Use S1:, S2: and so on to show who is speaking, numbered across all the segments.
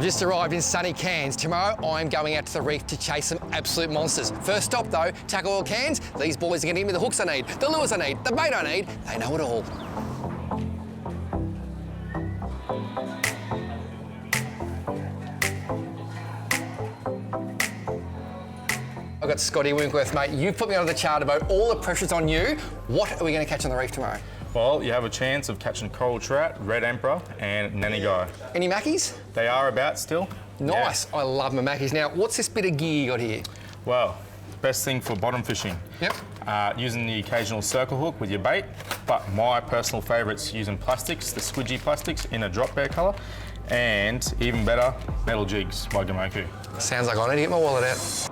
S1: We've just arrived in sunny Cairns. Tomorrow, I'm going out to the reef to chase some absolute monsters. First stop though, Tackle World Cairns. These boys are going to give me the hooks I need, the lures I need, the bait I need. They know it all. I've got Scotty Winkworth, mate. You've put me on the charter boat. All the pressure's on you. What are we going to catch on the reef tomorrow?
S2: Well, you have a chance of catching coral trout, red emperor, and nanny guy.
S1: Any mackies?
S2: They are about still.
S1: Nice. Yeah. I love my mackies. Now, what's this bit of gear you got here?
S2: Well, best thing for bottom fishing.
S1: Yep.
S2: Using the occasional circle hook with your bait, but my personal favourite's using plastics, the squidgy plastics in a drop bear colour, and even better, metal jigs by Gamoku.
S1: Sounds like I need to get my wallet out.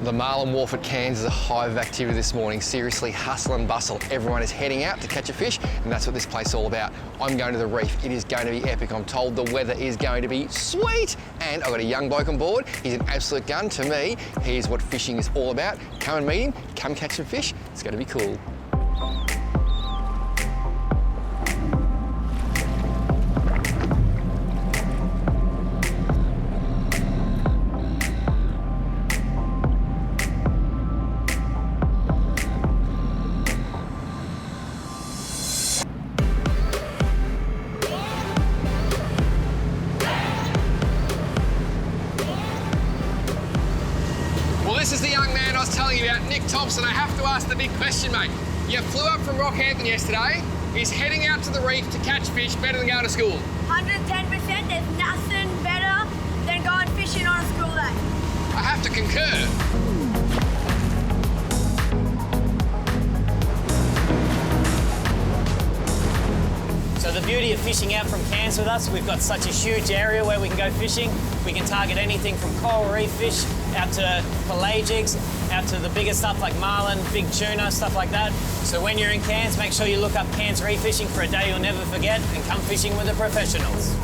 S1: The Marlin Wharf at Cairns is a hive of activity this morning. Seriously, hustle and bustle. Everyone is heading out to catch a fish, and that's what this place is all about. I'm going to the reef. It is going to be epic. I'm told the weather is going to be sweet. And I've got a young bloke on board. He's an absolute gun. To me, he is what fishing is all about. Come and meet him, come catch some fish. It's going to be cool. This is the young man I was telling you about, Nick Thompson. I have to ask the big question, mate. You flew up from Rockhampton yesterday. He's heading out to the reef to catch fish, better than going to school.
S3: 110%. There's nothing better than going fishing on a school day.
S1: I have to concur.
S4: So the beauty of fishing out from Cairns with us, we've got such a huge area where we can go fishing. We can target anything from coral reef fish out to pelagics, out to the bigger stuff like marlin, big tuna, stuff like that. So when you're in Cairns, make sure you look up Cairns Reef Fishing for a day you'll never forget and come fishing with the professionals.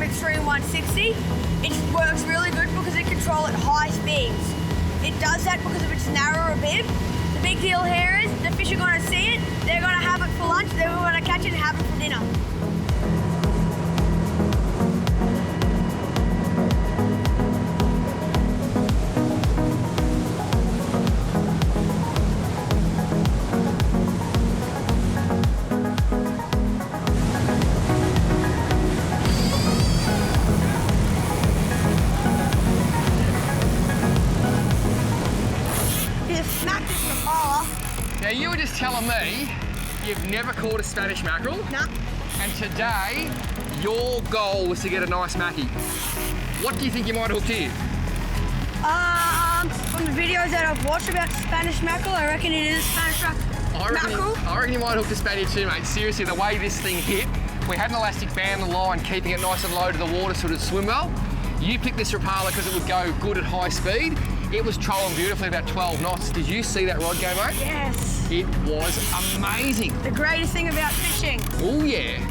S3: Extreme 160. It works really good because it controls at high speeds. It does that because of its narrower bib. The big deal here is the fish are going to see it, they're going to have it for lunch, they're going to catch it and have it for dinner.
S1: Now, you were just telling me you've never caught a Spanish mackerel.
S3: No.
S1: And today, your goal was to get a nice mackie. What do you think you might have hooked here?
S3: From the videos that I've watched about Spanish mackerel, I reckon it is Spanish mackerel.
S1: I reckon you might have hooked a Spaniard too, mate. Seriously, the way this thing hit, we had an elastic band on the line keeping it nice and low to the water so it would swim well. You picked this Rapala because it would go good at high speed. It was trolling beautifully about 12 knots. Did you see that rod go, mate?
S3: Yes.
S1: It was amazing.
S3: The greatest thing about fishing.
S1: Oh, yeah.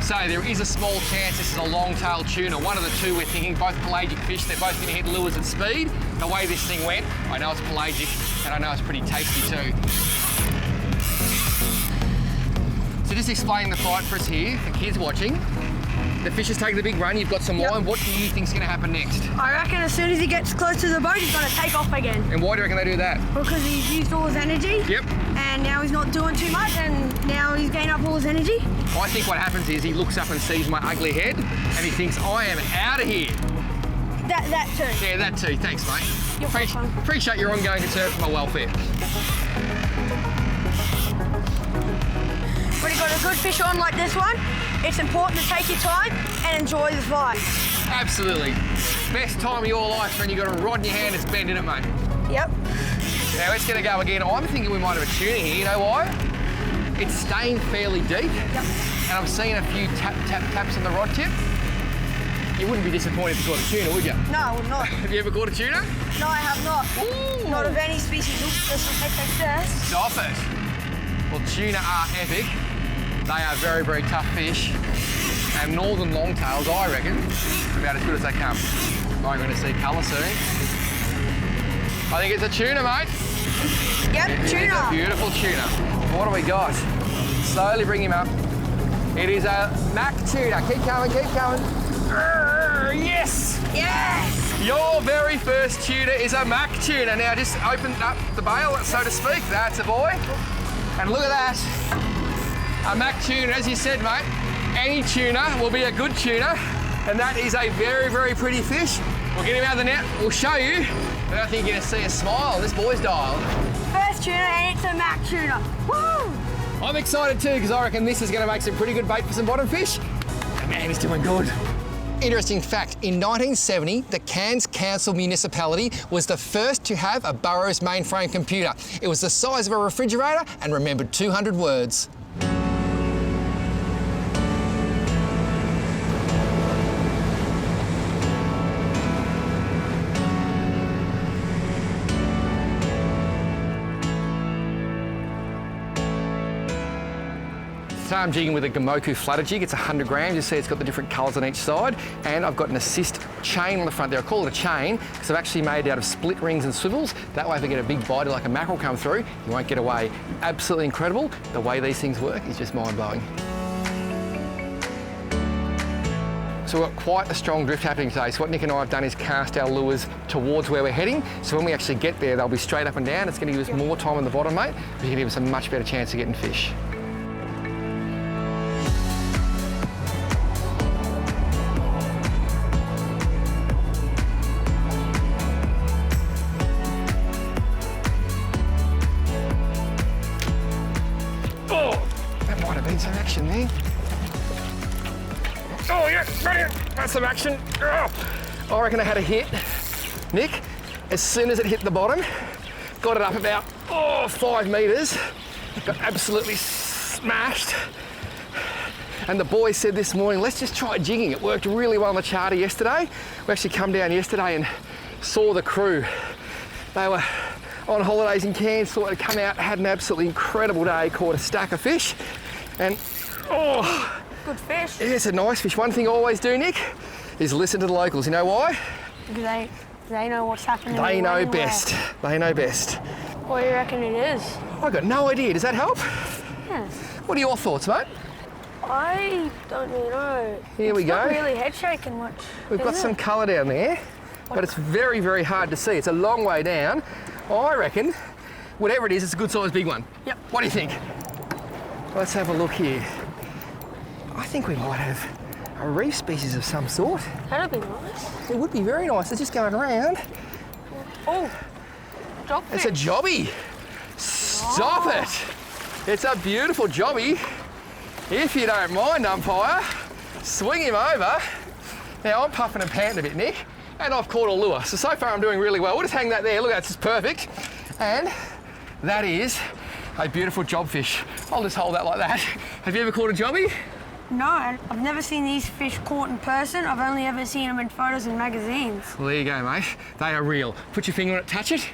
S1: So there is a small chance this is a long-tailed tuna. One of the two we're thinking, both pelagic fish. They're both going to hit lures at speed. The way this thing went, I know it's pelagic and I know it's pretty tasty too. So just explain the fight for us here, for kids watching. The fish has taken the big run, you've got some line. What do you think's going to happen next?
S3: I reckon as soon as he gets close to the boat, he's going to take off again.
S1: And why do you reckon they do that?
S3: Because he's used all his energy.
S1: Yep.
S3: And now he's not doing too much, and now he's gained up all his energy.
S1: I think what happens is he looks up and sees my ugly head, and he thinks, I am out of here.
S3: That too.
S1: Yeah, that too. Thanks, mate.
S3: You're welcome.
S1: Appreciate your ongoing concern for my welfare.
S3: When you've got a good fish on like this one, it's important to take your time and enjoy the fight.
S1: Absolutely. Best time of your life when you've got a rod in your hand that's bent in it, mate.
S3: Yep.
S1: Now let's get a go again. I'm thinking we might have a tuna here. You know why? It's staying fairly deep.
S3: Yep.
S1: And I'm seeing a few taps on the rod tip. You wouldn't be disappointed if you caught a tuna, would you?
S3: No, I would not.
S1: Have you ever caught a tuna?
S3: No, I have not.
S1: Ooh.
S3: Not of any species. Oops, just a success.
S1: Stop it. Well, tuna are epic. They are very, very tough fish. And northern longtails, I reckon, are about as good as they come. I'm going to see colour soon. I think it's a tuna, mate.
S3: Yep,
S1: It is
S3: tuna.
S1: a beautiful tuna. What do we got? Slowly bring him up. It is a mac tuna. Keep going, keep going. Yes!
S3: Yes!
S1: Your very first tuna is a mac tuna. Now just open up the bail, so to speak. That's a boy. And look at that. A mac tuna, as you said, mate. Any tuna will be a good tuna. And that is a very, very pretty fish. We'll get him out of the net. We'll show you. I don't think you're going to see a smile on this boy's dial.
S3: First tuna and it's a mac tuna. Woo!
S1: I'm excited too because I reckon this is going to make some pretty good bait for some bottom fish. And man, he's doing good. Interesting fact, in 1970, the Cairns Council municipality was the first to have a Burroughs mainframe computer. It was the size of a refrigerator and remembered 200 words. So I'm jigging with a Gamoku flutter jig. It's 100 grams. You see it's got the different colours on each side. And I've got an assist chain on the front there. I call it a chain because I've actually made it out of split rings and swivels. That way if I get a big bite like a mackerel come through, you won't get away. Absolutely incredible. The way these things work is just mind-blowing. So we've got quite a strong drift happening today. So what Nick and I have done is cast our lures towards where we're heading. So when we actually get there, they'll be straight up and down. It's going to give us more time on the bottom, mate. It's going to give us a much better chance of getting fish. Some action there. Oh yeah, that's some action. Oh, I reckon I had a hit. Nick, as soon as it hit the bottom, got it up about 5 metres, got absolutely smashed. And the boys said this morning, let's just try jigging. It worked really well on the charter yesterday. We actually come down yesterday and saw the crew. They were on holidays in Cairns, thought they'd come out, had an absolutely incredible day, caught a stack of fish. And,
S3: good fish.
S1: Yeah, it's a nice fish. One thing I always do, Nick, is listen to the locals. You know why?
S3: Because they know what's happening.
S1: They know best. They know best.
S3: What do you reckon it is?
S1: I got no idea. Does that help?
S3: Yeah.
S1: What are your thoughts, mate?
S3: I don't really know.
S1: Here we go.
S3: It's not really head shaking much.
S1: We've got some colour down there, but it's very, very hard to see. It's a long way down. I reckon, whatever it is, it's a good sized big one.
S3: Yep.
S1: What do you think? Let's have a look here. I think we might have a reef species of some sort.
S3: That'd be nice.
S1: It would be very nice. It's just going around.
S3: Oh, jobfish.
S1: It's a jobby. Stop it. It's a beautiful jobby. If you don't mind, umpire, swing him over. Now I'm puffing and panting a bit, Nick, and I've caught a lure. So far I'm doing really well. We'll just hang that there. Look, that's just perfect. And that is a beautiful jobfish. I'll just hold that like that. Have you ever caught a jobby?
S3: No, I've never seen these fish caught in person. I've only ever seen them in photos and magazines.
S1: Well, there you go, mate. They are real. Put your finger on it, touch it.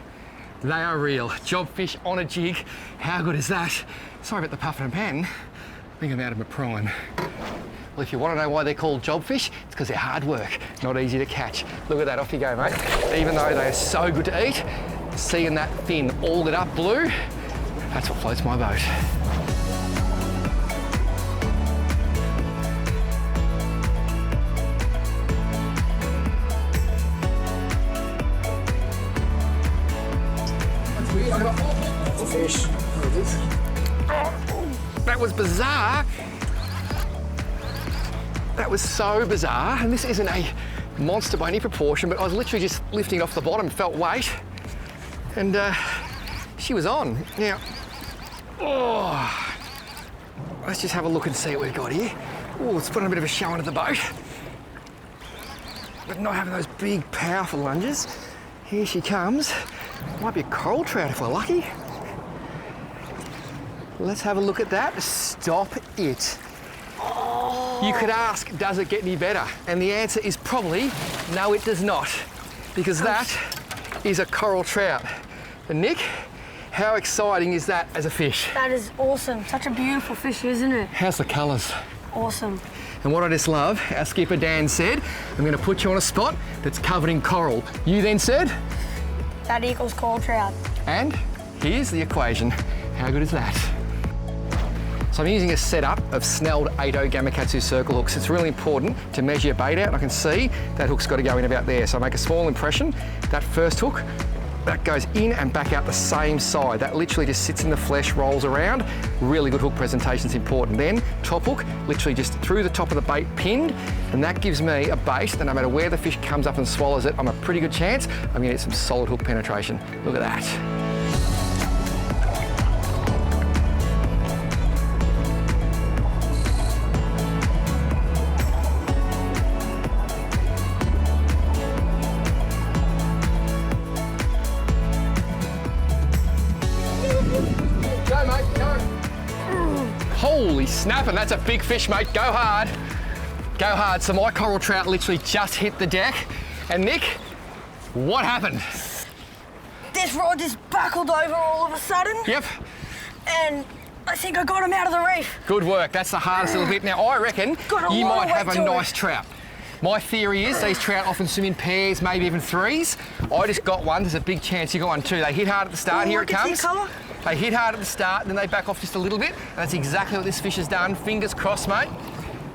S1: They are real. Jobfish on a jig. How good is that? Sorry about the puffing and panting. I think I'm out of my prime. Well, if you want to know why they're called jobfish, it's because they're hard work, not easy to catch. Look at that, off you go, mate. Even though they are so good to eat, seeing that fin all lit up blue, that's what floats my boat. That's weird. I got a fish. That was bizarre. That was so bizarre. And this isn't a monster by any proportion, but I was literally just lifting it off the bottom, felt weight, and she was on. Now, let's just have a look and see what we've got here. Oh, let's put on a bit of a show into the boat. But not having those big, powerful lunges. Here she comes. Might be a coral trout if we're lucky. Let's have a look at that. Stop it. You could ask, does it get any better? And the answer is probably, no, it does not. Because that is a coral trout. And Nick, how exciting is that as a fish?
S3: That is awesome. Such a beautiful fish, isn't it?
S1: How's the colours?
S3: Awesome.
S1: And what I just love, our skipper Dan said, I'm going to put you on a spot that's covered in coral. You then said?
S3: That equals coral trout.
S1: And here's the equation. How good is that? So I'm using a setup of snelled 8.0 Gamakatsu circle hooks. It's really important to measure your bait out, and I can see that hook's got to go in about there. So I make a small impression. That first hook, that goes in and back out the same side. That literally just sits in the flesh, rolls around. Really good hook presentation is important. Then top hook, literally just through the top of the bait, pinned, and that gives me a bait that no matter where the fish comes up and swallows it, I'm a pretty good chance I'm going to get some solid hook penetration. Look at that. Go, mate, go. Holy snapping, that's a big fish, mate. Go hard. Go hard. So my coral trout literally just hit the deck. And Nick, what happened?
S3: This rod just buckled over all of a sudden.
S1: Yep.
S3: And I think I got him out of the reef.
S1: Good work. That's the hardest little bit. Now, I reckon
S3: Got a
S1: you
S3: lot
S1: might
S3: of
S1: have
S3: weight
S1: a
S3: to it.
S1: nice trout. My theory is these trout often swim in pairs, maybe even threes. I just got one. There's a big chance you got one too. They hit hard at the start.
S3: Ooh,
S1: Here
S3: I
S1: it
S3: can see
S1: comes.
S3: colour.
S1: They hit hard at the start, then they back off just a little bit. And that's exactly what this fish has done. Fingers crossed, mate.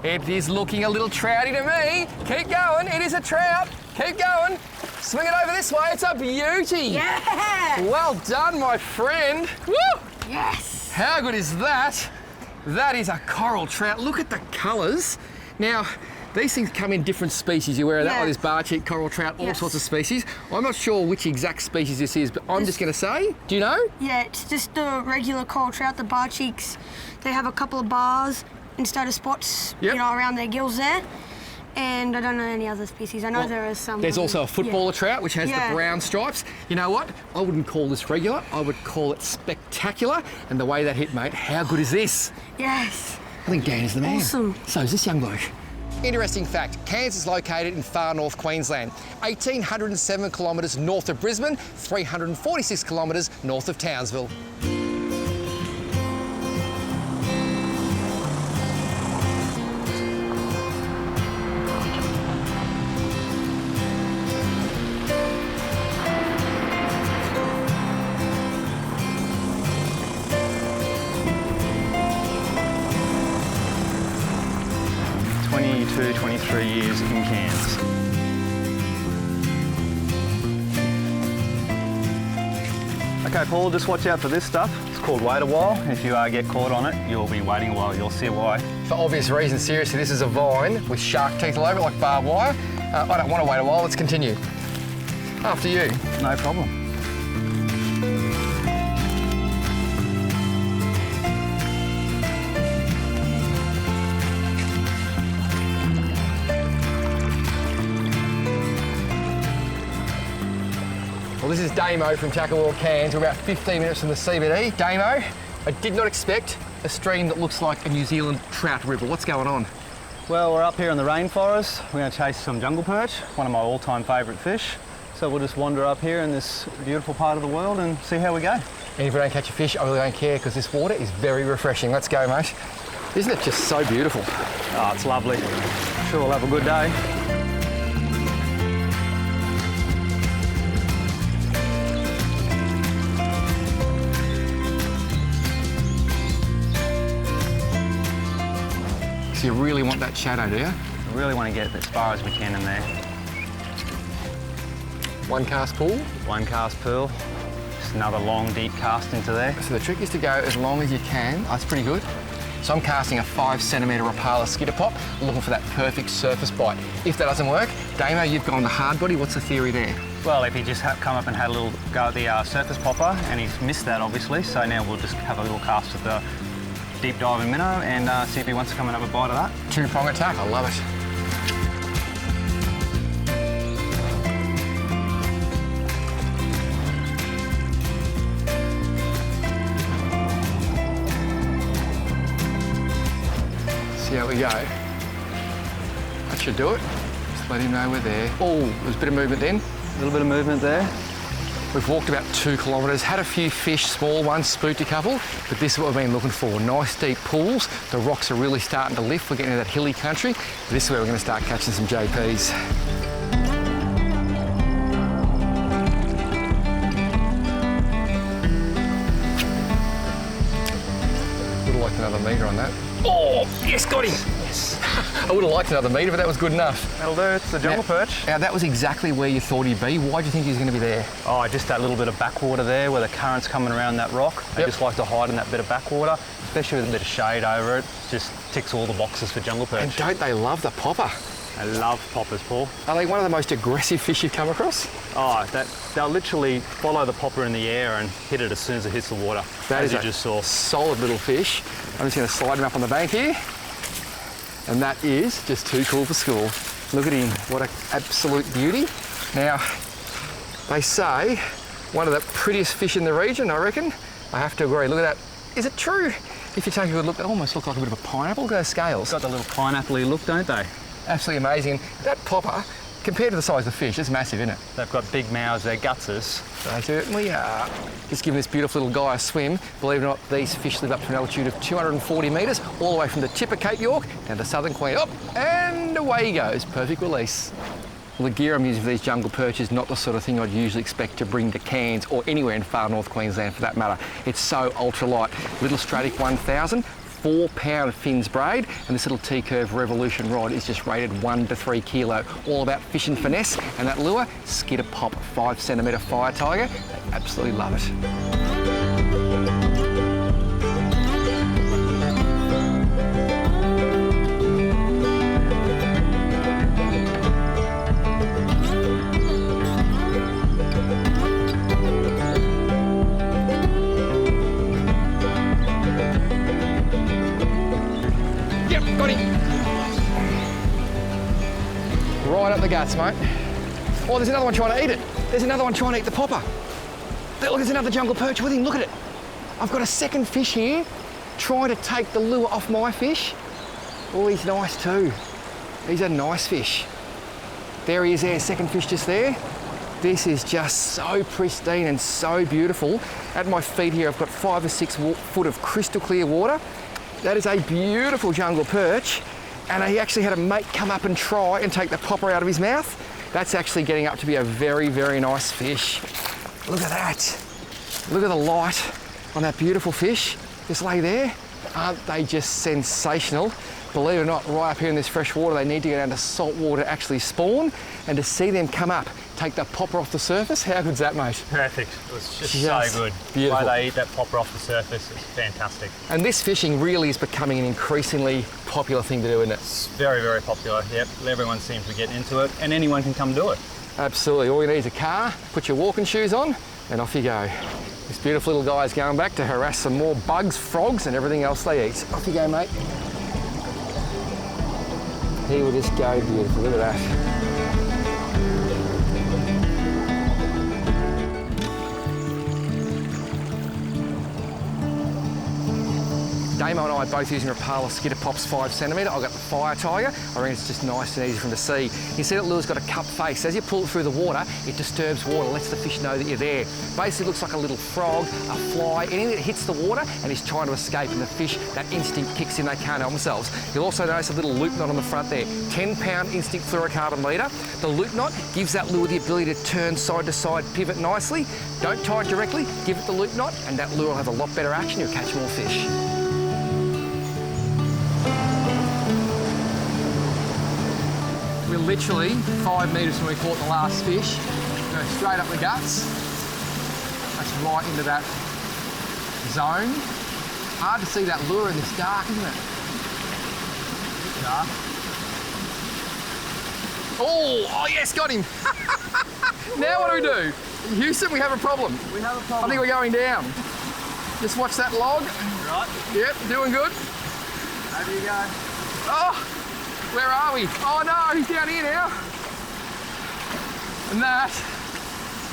S1: It is looking a little trouty to me. Keep going. It is a trout. Keep going. Swing it over this way. It's a beauty.
S3: Yeah!
S1: Well done, my friend. Woo!
S3: Yes!
S1: How good is that? That is a coral trout. Look at the colours. Now, these things come in different species. You're aware of that,
S3: Yeah.
S1: like this bar-cheek coral trout, all
S3: Yes.
S1: sorts of species. I'm not sure which exact species this is, but I'm just going to say, do you know?
S3: Yeah, it's just the regular coral trout, the bar cheeks. They have a couple of bars instead of spots,
S1: Yep.
S3: you know, around their gills there. And I don't know any other species. I know
S1: Well,
S3: there is some.
S1: There's also a footballer trout, which has
S3: Yeah.
S1: the brown stripes. You know what? I wouldn't call this regular. I would call it spectacular. And the way that hit, mate, how good is this?
S3: Yes.
S1: I think Dan is the man.
S3: Awesome.
S1: So is this young bloke. Interesting fact, Cairns is located in far north Queensland, 1,807 kilometres north of Brisbane, 346 kilometres north of Townsville.
S5: Two, 23 years in Cairns. Okay, Paul, just watch out for this stuff. It's called wait a while. If you get caught on it, you'll be waiting a while. You'll see why.
S1: For obvious reasons, seriously, this is a vine with shark teeth all over it, like barbed wire. I don't want to wait a while, let's continue. After you.
S5: No problem.
S1: Well, this is Damo from Tackle World Cairns. We're about 15 minutes from the CBD. Damo, I did not expect a stream that looks like a New Zealand trout river. What's going on?
S5: Well, we're up here in the rainforest. We're going to chase some jungle perch, one of my all-time favourite fish. So we'll just wander up here in this beautiful part of the world and see how we go.
S1: And if we don't catch a fish, I really don't care because this water is very refreshing. Let's go, mate. Isn't it just so beautiful?
S5: Oh, it's lovely. Sure we'll have a good day.
S1: So you really want that shadow, do you?
S5: We really want to get as far as we can in there.
S1: One cast pull.
S5: One cast pool. Just another long, deep cast into there.
S1: So the trick is to go as long as you can. Oh, that's pretty good. So I'm casting a 5 centimetre Rapala skitter pop, looking for that perfect surface bite. If that doesn't work, Damo, you've gone to hard body. What's the theory there?
S5: Well, if he just come up and had a little go at the surface popper, and he's missed that obviously, so now we'll just have a little cast with the deep diving minnow and see if he wants to come and have a bite of that.
S1: Two-prong attack, I love it. see how we go. That should do it. Just let him know we're there. Oh, there's a bit of movement then.
S5: A little bit of movement there.
S1: We've walked about 2 kilometres, had a few fish, small ones, spooked a couple, but this is what we've been looking for. Nice deep pools. The rocks are really starting to lift. We're getting into that hilly country. This is where we're going to start catching some JPs. Would have liked another metre on that. Oh, yes, got him. Yes. I would have liked another metre, but that was good enough.
S5: That'll do, it's the jungle perch.
S1: Now, that was exactly where you thought he'd be. Why do you think he was going to be there?
S5: Oh, just that little bit of backwater there where the current's coming around that rock. They
S1: Yep.
S5: just like to hide in that bit of backwater, especially with a bit of shade over it. Just ticks all the boxes for jungle perch.
S1: And don't they love the popper?
S5: I love poppers, Paul.
S1: Are they one of the most aggressive fish you've come across?
S5: Oh, they'll literally follow the popper in the air and hit it as soon as it hits the water.
S1: That
S5: as
S1: is
S5: you
S1: a
S5: just saw.
S1: solid little fish. I'm just going to slide him up on the bank here. And that is just too cool for school. Look at him, what an absolute beauty. Now, they say one of the prettiest fish in the region, I reckon. I have to agree, look at that. Is it true? If you take a good look, they almost look like a bit of a pineapple. Look at those scales.
S5: Got the little pineapple-y look, don't they?
S1: Absolutely amazing. That popper, compared to the size of the fish, it's massive, isn't it?
S5: They've got big mouths, they're gutses.
S1: They certainly are. Just giving this beautiful little guy a swim. Believe it or not, these fish live up to an altitude of 240 metres, all the way from the tip of Cape York down to southern Queensland. Up and away he goes. Perfect release. Well, the gear I'm using for these jungle perch is not the sort of thing I'd usually expect to bring to Cairns or anywhere in far north Queensland for that matter. It's so ultralight. Little Stratic 1000, 4-pound fins braid, and this little T-curve Revolution rod is just rated 1 to 3 kilo. All about fishing finesse, and that lure, Skidder Pop 5 centimetre Fire Tiger. They absolutely love it. Got him. Right up the guts, mate. Oh, there's another one trying to eat it. There's another one trying to eat the popper. Look, there's another jungle perch with him. Look at it. I've got a second fish here trying to take the lure off my fish. Oh, he's nice too. He's a nice fish. There he is there, second fish just there. This is just so pristine and so beautiful. At my feet here, I've got 5 or 6 foot of crystal clear water. That is a beautiful jungle perch, and he actually had a mate come up and try and take the popper out of his mouth. That's actually getting up to be a very, very nice fish. Look at that. Look at the light on that beautiful fish. Just lay there. Aren't they just sensational? Believe it or not, right up here in this fresh water, they need to go down to salt water to actually spawn, and to see them come up, take the popper off the surface, how good's that, mate?
S5: Perfect. It was just so good.
S1: Beautiful.
S5: The way they eat that popper off the surface is fantastic.
S1: And this fishing really is becoming an increasingly popular thing to do, isn't it?
S5: It's very, very popular. Yep, everyone seems to get into it, and anyone can come do it.
S1: Absolutely. All you need is a car, put your walking shoes on, and off you go. This beautiful little guy is going back to harass some more bugs, frogs, and everything else they eat. Off you go, mate. He will just go beautiful. Look at that. Damo and I are both using Rapala Skidder Pops 5 centimetre. I've got the Fire Tiger. I reckon it's just nice and easy for him to see. You see that lure's got a cup face. As you pull it through the water, it disturbs water, lets the fish know that you're there. Basically looks like a little frog, a fly, anything that hits the water and is trying to escape, and the fish, that instinct kicks in, they can't help themselves. You'll also notice a little loop knot on the front there. 10-pound instinct fluorocarbon leader. The loop knot gives that lure the ability to turn side to side, pivot nicely. Don't tie it directly, give it the loop knot, and that lure will have a lot better action. You'll catch more fish. We're literally 5 metres from where we caught the last fish. Go straight up the guts. That's right into that zone. Hard to see that lure in this dark, isn't it? Dark. Oh yes, got him. Now what do? Houston, we have a problem.
S5: We have a problem.
S1: I think we're going down. Just watch that log.
S5: Right.
S1: Yep, doing good.
S5: Over you go.
S1: Oh! Where are we? Oh no, he's down here now. And that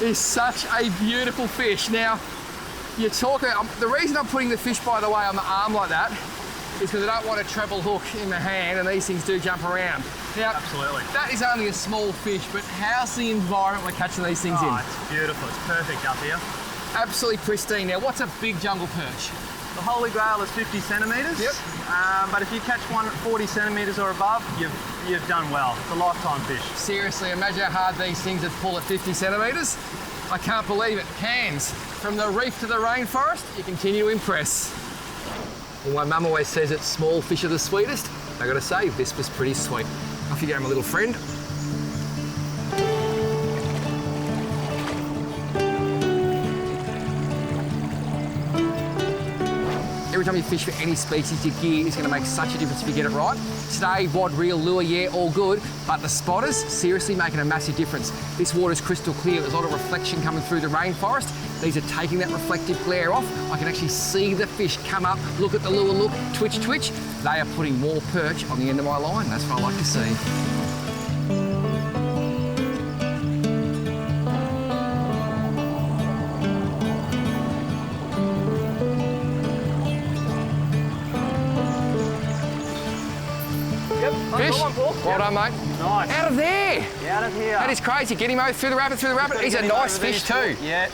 S1: is such a beautiful fish. Now, you talk about, the reason I'm putting the fish, by the way, on the arm like that is because I don't want a treble hook in the hand, and these things do jump around. Now,
S5: Absolutely.
S1: that is only a small fish, but how's the environment we're catching these things in?
S5: It's beautiful. It's perfect up here.
S1: Absolutely pristine. Now, what's a big jungle perch?
S5: The holy grail is 50 centimetres.
S1: Yep.
S5: But if you catch one at 40 centimetres or above, you've done well. It's a lifetime fish.
S1: Seriously, imagine how hard these things would pull at 50 centimetres. I can't believe it. Cairns, from the reef to the rainforest, you continue to impress. Well, my mum always says that small fish are the sweetest. I gotta say, this was pretty sweet. Off you go, my little friend. Every time you fish for any species, your gear is going to make such a difference if you get it right. Today, rod, reel, lure, yeah, all good, but the spotters, seriously making a massive difference. This water is crystal clear. There's a lot of reflection coming through the rainforest. These are taking that reflective glare off. I can actually see the fish come up, look at the lure, look, twitch, twitch. They are putting more perch on the end of my line. That's what I like to see. Fish. Well done, mate.
S5: Nice.
S1: Out of there.
S5: Out of here.
S1: That is crazy. Get him over through the rapid, He's a nice fish too.
S5: Yeah.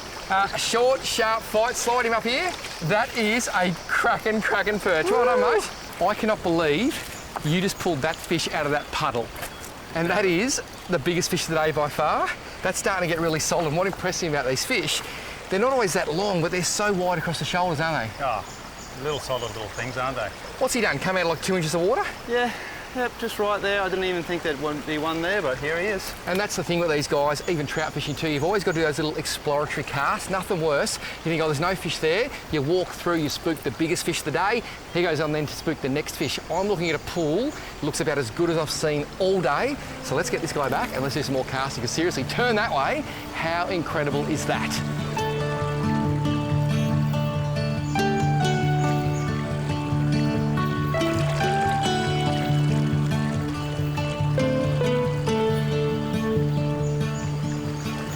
S1: Short, sharp fight. Slide him up here. That is a cracking perch. Well done, mate. I cannot believe you just pulled that fish out of that puddle. And that is the biggest fish of the day by far. That's starting to get really solid. And what impressed me about these fish, they're not always that long, but they're so wide across the shoulders, aren't they?
S5: Oh, little solid little things, aren't they?
S1: What's he done? Come out of like 2 inches of water?
S5: Yeah. Yep, just right there. I didn't even think there'd be one there, but here he is.
S1: And that's the thing with these guys, even trout fishing too, you've always got to do those little exploratory casts, nothing worse. You think, oh, there's no fish there, you walk through, you spook the biggest fish of the day, he goes on then to spook the next fish. I'm looking at a pool, looks about as good as I've seen all day, so let's get this guy back and let's do some more casting, because seriously, turn that way, how incredible is that?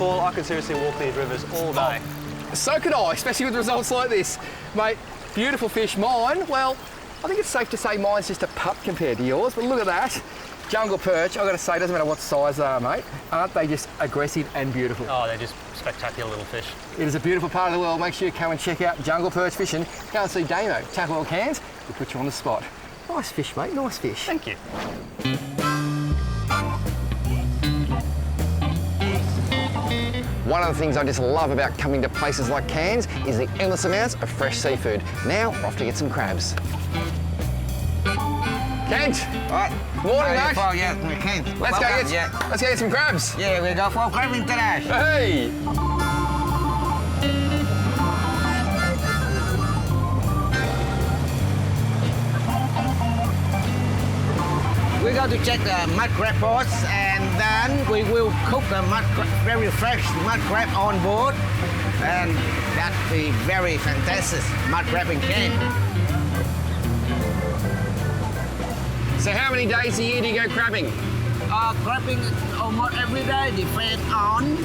S5: I could seriously walk these rivers all day.
S1: So could I, especially with results like this. Mate, beautiful fish. Mine, well, I think it's safe to say mine's just a pup compared to yours, but look at that. Jungle perch, I've got to say, doesn't matter what size they are, mate. Aren't they just aggressive and beautiful?
S5: Oh, they're just spectacular little fish.
S1: It is a beautiful part of the world. Make sure you come and check out jungle perch fishing. Go and see Damo, Tackle World Cairns. We'll put you on the spot. Nice fish, mate, nice fish.
S5: Thank you.
S1: One of the things I just love about coming to places like Cairns is the endless amounts of fresh seafood. Now, we're off to get some crabs. Kent!
S6: What?
S1: Morning, mate.
S6: Oh, yeah, Kent.
S1: Let's go get some crabs.
S6: Yeah, we go for crabbing today.
S1: Hey!
S6: We go to check the mud crab pots, and then we will cook the very fresh mud crab on board, and that'd be very fantastic mud crab in Cairns.
S1: So how many days a year do you go crabbing?
S6: Crabbing almost every day, depends on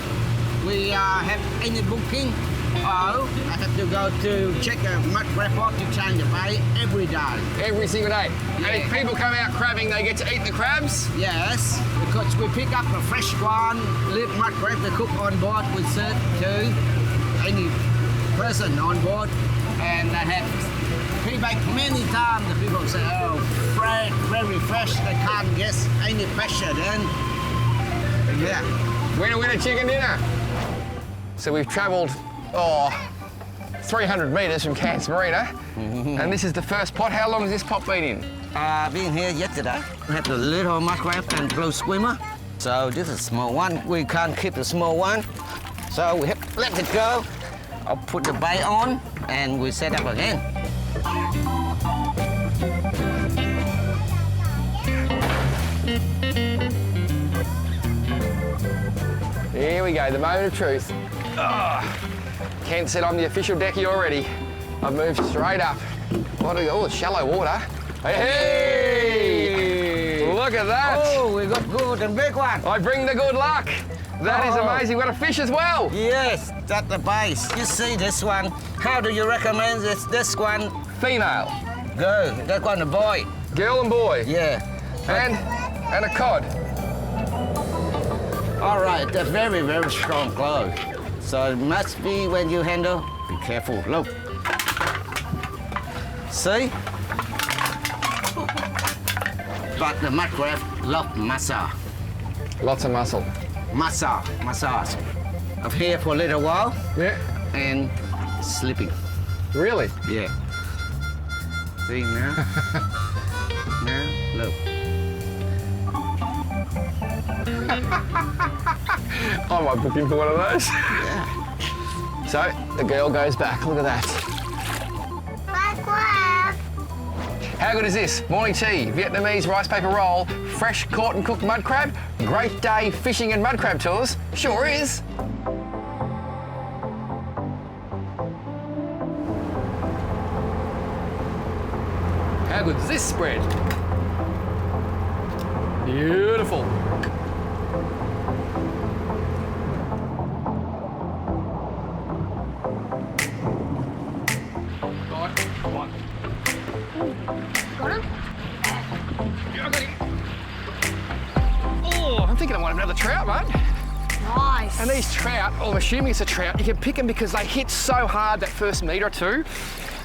S6: we have any booking. I have to go to check a mud crab pot to change the bait every day.
S1: Every single day.
S6: Yeah.
S1: And if people come out crabbing, they get to eat the crabs?
S6: Yes, because we pick up a fresh one, live mud crab to cook on board. We serve to any person on board, and they have feedback many times. The people say, oh, fresh, very fresh. They can't guess any pressure then. Yeah.
S1: Winner, chicken dinner. So we've travelled 300 metres from Cairns Marina, and this is the first pot. How long has this pot been in?
S6: Been here yesterday. We had the little mud crab and blue swimmer. So this is a small one. We can't keep the small one, so we have to let it go. I'll put the bait on, and we set up again.
S1: Here we go, the moment of truth. Kent said I'm the official decky already. I've moved straight up. Oh, shallow water. Hey! Look at that.
S6: Oh, we got good and big one.
S1: I bring the good luck. That is amazing. We've got a fish as well.
S6: Yes, that's the base. You see this one. How do you recommend this one?
S1: Female.
S6: Go. That one a boy.
S1: Girl and boy.
S6: Yeah.
S1: And a cod.
S6: All right, they're very, very strong glow. So it must be when you handle, be careful. Look. See? But the mud crab love massage.
S1: Lots of muscle.
S6: Massage. Up here for a little while
S1: Yeah.
S6: and sleeping.
S1: Really?
S6: Yeah. See now? Now, look.
S1: I might book him for one of those.
S6: Yeah.
S1: So the girl goes back. Look at that. How good is this? Morning tea, Vietnamese rice paper roll, fresh caught and cooked mud crab. Great day fishing and mud crab tours. Sure is. How good is this spread? Beautiful. Oh, I'm thinking I might have another trout, mate.
S3: Nice.
S1: And these trout, I'm assuming it's a trout, you can pick them because they hit so hard that first metre or two,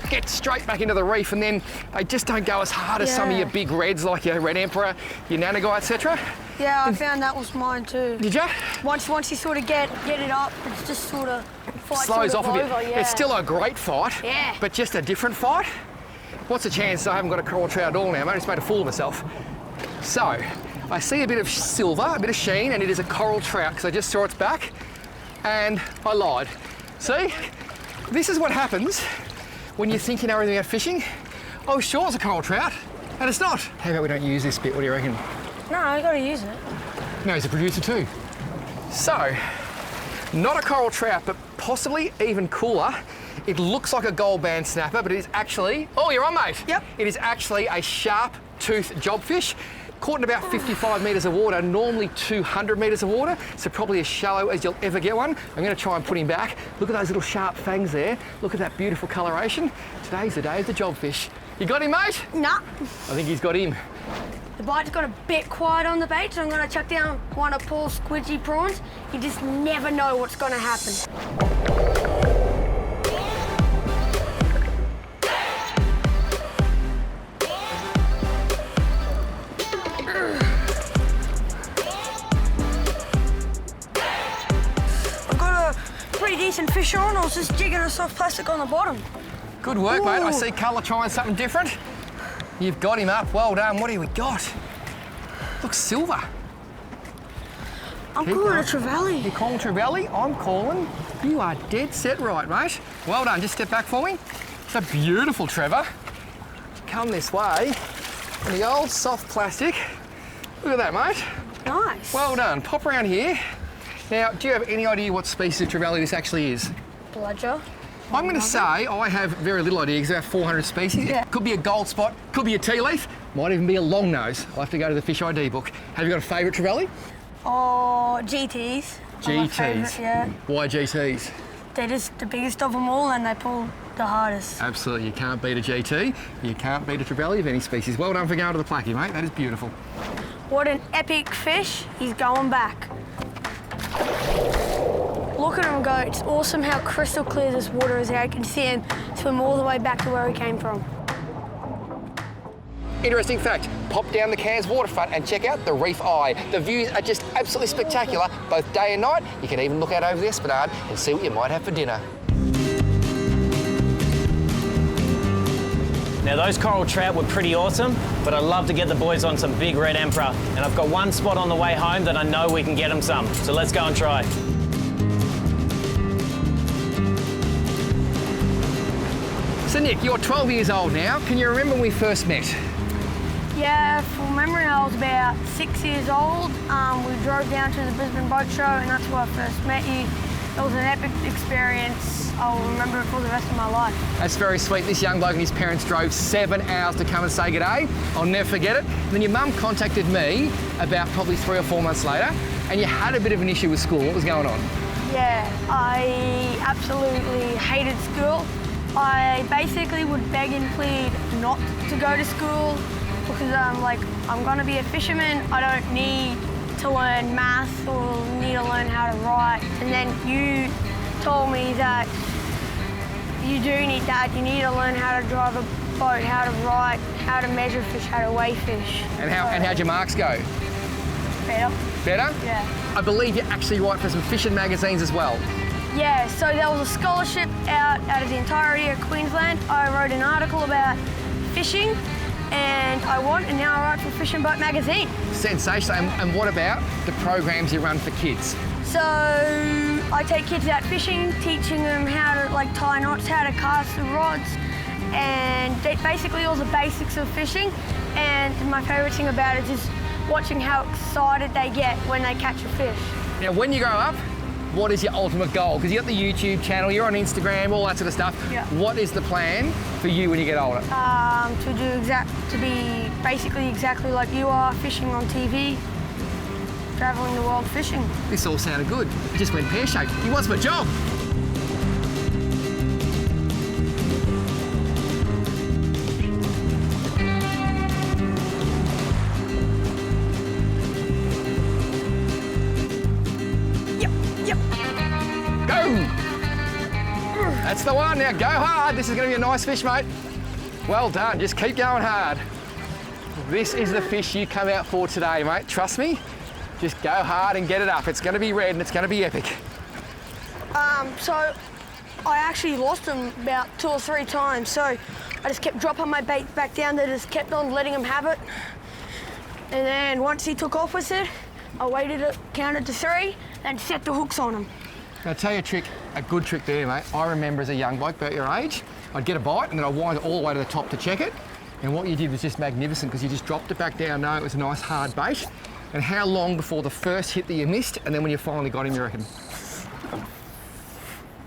S1: get straight back into the reef, and then they just don't go as hard as some of your big reds like your red emperor, your nanagai, etc.
S3: Yeah, I found that was mine too.
S1: Did you?
S3: Once you sort of get it up, it's just sort of fights
S1: Slows
S3: sort
S1: off
S3: of
S1: a bit.
S3: over, yeah.
S1: It's still a great fight,
S3: Yeah.
S1: but just a different fight. What's the chance I haven't got a coral trout at all now? I just made a fool of myself. So, I see a bit of silver, a bit of sheen, and it is a coral trout because I just saw its back, and I lied. See? This is what happens when you think you know everything about fishing. Oh, sure, it's a coral trout, and it's not. How about we don't use this bit? What do you reckon?
S3: No, I gotta use it.
S1: No, he's a producer too. So, not a coral trout, but possibly even cooler. It looks like a gold band snapper, but it is actually, oh, you're on, mate.
S3: Yep.
S1: It is actually a sharp tooth jobfish, caught in about 55 metres of water, normally 200 metres of water, so probably as shallow as you'll ever get one. I'm going to try and put him back. Look at those little sharp fangs there. Look at that beautiful coloration. Today's the day of the jobfish. You got him, mate?
S3: Nah.
S1: I think he's got him.
S3: The bite's got a bit quiet on the bait, so I'm gonna chuck down one of Paul's squidgy prawns. You just never know what's gonna happen. I've got a pretty decent fish on. I was just jigging a soft plastic on the bottom.
S1: Good work, mate. I
S3: Ooh.
S1: see colour trying something different. You've got him up. Well done. What have we got? Looks silver.
S3: I'm
S1: Keep
S3: calling
S1: going.
S3: a trevally.
S1: You calling trevally? I'm calling. You are dead set right, mate. Well done. Just step back for me. It's a beautiful Trevor. Come this way. And the old soft plastic. Look at that, mate.
S3: Nice.
S1: Well done. Pop around here. Now, do you have any idea what species of trevally this actually is?
S3: Bludger.
S1: I'm going to say I have very little idea because there are 400 species.
S3: Yeah.
S1: Could be a gold spot, could be a tea leaf, might even be a long nose. I'll have to go to the Fish ID book. Have you got a favourite trevally?
S3: Oh, GTs. are my favourite,
S1: GTs.
S3: yeah.
S1: Why GTs?
S3: They're just the biggest of them all and they pull the hardest.
S1: Absolutely, you can't beat a GT. You can't beat a trevally of any species. Well done for going to the Placky, mate. That is beautiful.
S3: What an epic fish. He's going back. Look at him go. It's awesome how crystal clear this water is. How you can see him swim all the way back to where he came from.
S1: Interesting fact, pop down the Cairns waterfront and check out the Reef Eye. The views are just absolutely spectacular, both day and night. You can even look out over the Esplanade and see what you might have for dinner.
S4: Now those coral trout were pretty awesome, but I'd love to get the boys on some big red emperor. And I've got one spot on the way home that I know we can get them some. So let's go and try.
S1: So Nick, you're 12 years old now. Can you remember when we first met?
S3: Yeah, from memory I was about 6 years old. We drove down to the Brisbane Boat Show and that's where I first met you. It was an epic experience. I'll remember it for the rest of my life.
S1: That's very sweet. This young bloke and his parents drove 7 hours to come and say good day. I'll never forget it. And then your mum contacted me about probably 3 or 4 months later and you had a bit of an issue with school. What was going on?
S3: Yeah, I absolutely hated school. I basically would beg and plead not to go to school because I'm gonna be a fisherman. I don't need to learn maths or need to learn how to write. And then you told me that you do need that. You need to learn how to drive a boat, how to write, how to measure fish, how to weigh fish.
S1: And how'd your marks go?
S3: Better.
S1: Better?
S3: Yeah.
S1: I believe you actually write for some fishing magazines as well.
S3: Yeah, so there was a scholarship out of the entirety of Queensland. I wrote an article about fishing and I won, and now I write for Fishing Boat magazine.
S1: Sensational. And what about the programs you run for kids?
S3: So I take kids out fishing, teaching them how to tie knots, how to cast the rods, and basically all the basics of fishing. And my favourite thing about it is watching how excited they get when they catch a fish.
S1: Now, when you grow up, what is your ultimate goal? Because you've got the YouTube channel, you're on Instagram, all that sort of stuff.
S3: Yeah.
S1: What is the plan for you when you get older?
S3: To be basically exactly like you are, fishing on TV, travelling the world fishing.
S1: This all sounded good. It just went pear-shaped. He wants my job. That's the one. Now go hard. This is going to be a nice fish, mate. Well done. Just keep going hard. This is the fish you come out for today, mate. Trust me. Just go hard and get it up. It's going to be red and it's going to be epic.
S3: So I actually lost him about 2 or 3 times. So I just kept dropping my bait back down there, just kept on letting him have it. And then once he took off with it, I waited, counted to 3, and set the hooks on him.
S1: I'll tell you a trick, a good trick there, mate. I remember as a young bloke, about your age, I'd get a bite and then I'd wind it all the way to the top to check it. And what you did was just magnificent because you just dropped it back down knowing it was a nice hard bait. And how long before the first hit that you missed and then when you finally got him, you reckon?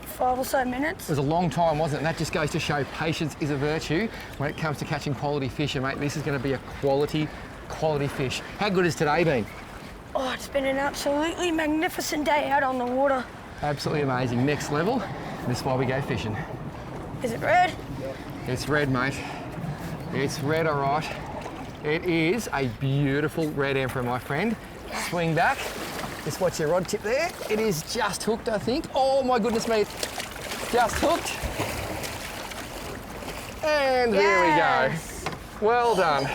S3: 5 or so minutes.
S1: It was a long time, wasn't it? And that just goes to show patience is a virtue when it comes to catching quality fish. And mate, this is going to be a quality fish. How good has today been?
S3: Oh, it's been an absolutely magnificent day out on the water.
S1: Absolutely amazing, next level. And this is why we go fishing.
S3: Is it red?
S1: It's red, mate. It's red, all right. It is a beautiful red emperor, my friend. Swing back. Just watch your rod tip there. It is just hooked, I think. Oh my goodness me. Just hooked. And there we go. Well done.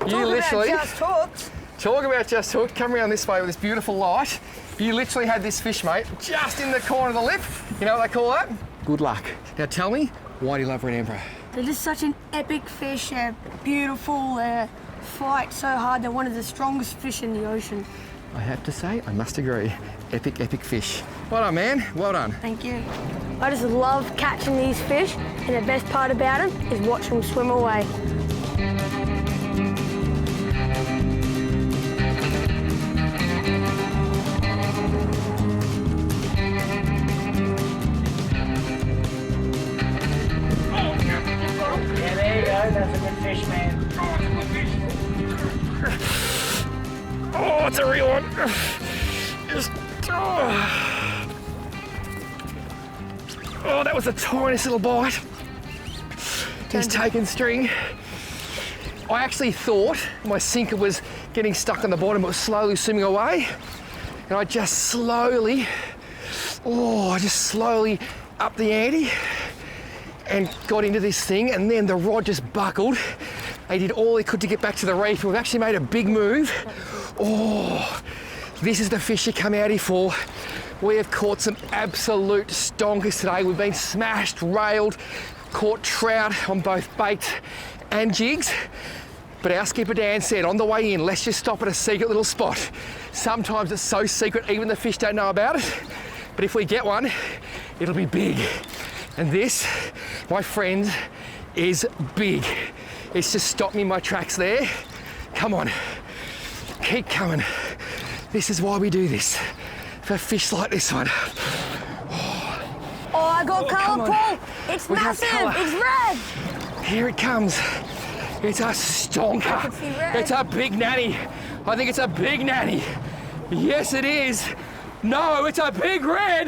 S1: You literally...
S3: Just hooked.
S1: Talk about just hooked. Come around this way with this beautiful light. You literally had this fish, mate, just in the corner of the lip. You know what they call that? Good luck. Now tell me, why do you love red emperor?
S3: They're just such an epic fish. They're beautiful. They fight so hard. They're one of the strongest fish in the ocean.
S1: I have to say, I must agree. Epic, epic fish. Well done, man. Well done.
S3: Thank you. I just love catching these fish, and the best part about them is watching them swim away.
S7: That's a good fish, man.
S1: Oh, it's a real one. Oh, that was the tiniest little bite. He's taken string. I actually thought my sinker was getting stuck on the bottom, it was slowly swimming away. And I just slowly upped the ante and got into this thing, and then the rod just buckled. They did all they could to get back to the reef. We've actually made a big move. Oh, this is the fish you come out here for. We have caught some absolute stonkers today. We've been smashed, railed, caught trout on both bait and jigs. But our skipper Dan said, on the way in, let's just stop at a secret little spot. Sometimes it's so secret, even the fish don't know about it. But if we get one, it'll be big. And this, my friends, is big. It's just stopped me in my tracks there. Come on, keep coming. This is why we do this, for fish like this one.
S3: Oh, I got colour, Paul. It's massive, it's red.
S1: Here it comes. It's a stonker.
S3: I can see red.
S1: It's a big nanny. I think it's a big nanny. Yes, it is. No, it's a big red.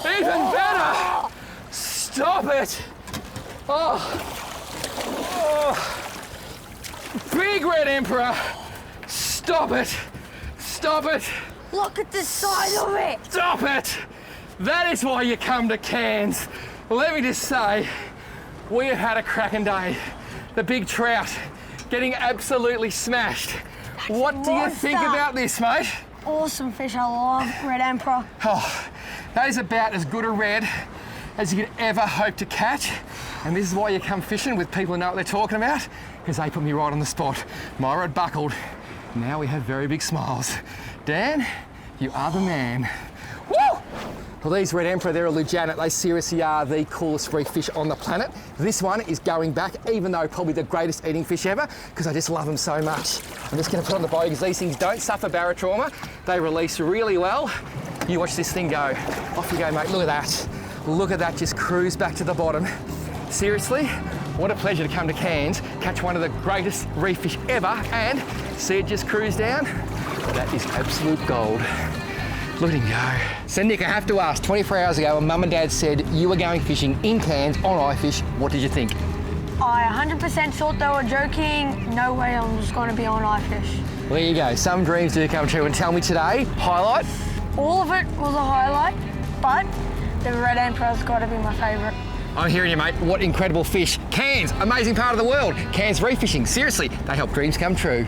S1: Even better. Stop it. Big red emperor. Stop it. Stop it.
S3: Look at the size of it.
S1: Stop it. That is why you come to Cairns. Let me just say, we have had a cracking day. The big trout getting absolutely smashed. What do you think about this, mate?
S3: Awesome fish. I love red emperor.
S1: Oh, that is about as good a red as you could ever hope to catch. And this is why you come fishing with people who know what they're talking about, because they put me right on the spot. My rod buckled. Now we have very big smiles. Dan, you are the man. Woo! Well, these red emperor, they're a legit. They seriously are the coolest reef fish on the planet. This one is going back, even though probably the greatest eating fish ever, because I just love them so much. I'm just gonna put on the bow because these things don't suffer barotrauma. They release really well. You watch this thing go. Off you go, mate. Look at that. Look at that, just cruise back to the bottom. Seriously, what a pleasure to come to Cairns, catch one of the greatest reef fish ever, and see it just cruise down. That is absolute gold. Look at him go. So Nick, I have to ask, 24 hours ago when Mum and Dad said you were going fishing in Cairns on IFISH, what did you think?
S3: I 100% thought they were joking. No way I was going to be on IFISH.
S1: Well, there you go. Some dreams do come true. And tell me today, highlight?
S3: All of it was a highlight, but the red emperor's got to be my favourite.
S1: I'm hearing you, mate. What incredible fish. Cairns, amazing part of the world. Cairns Reef Fishing. Seriously, they help dreams come true.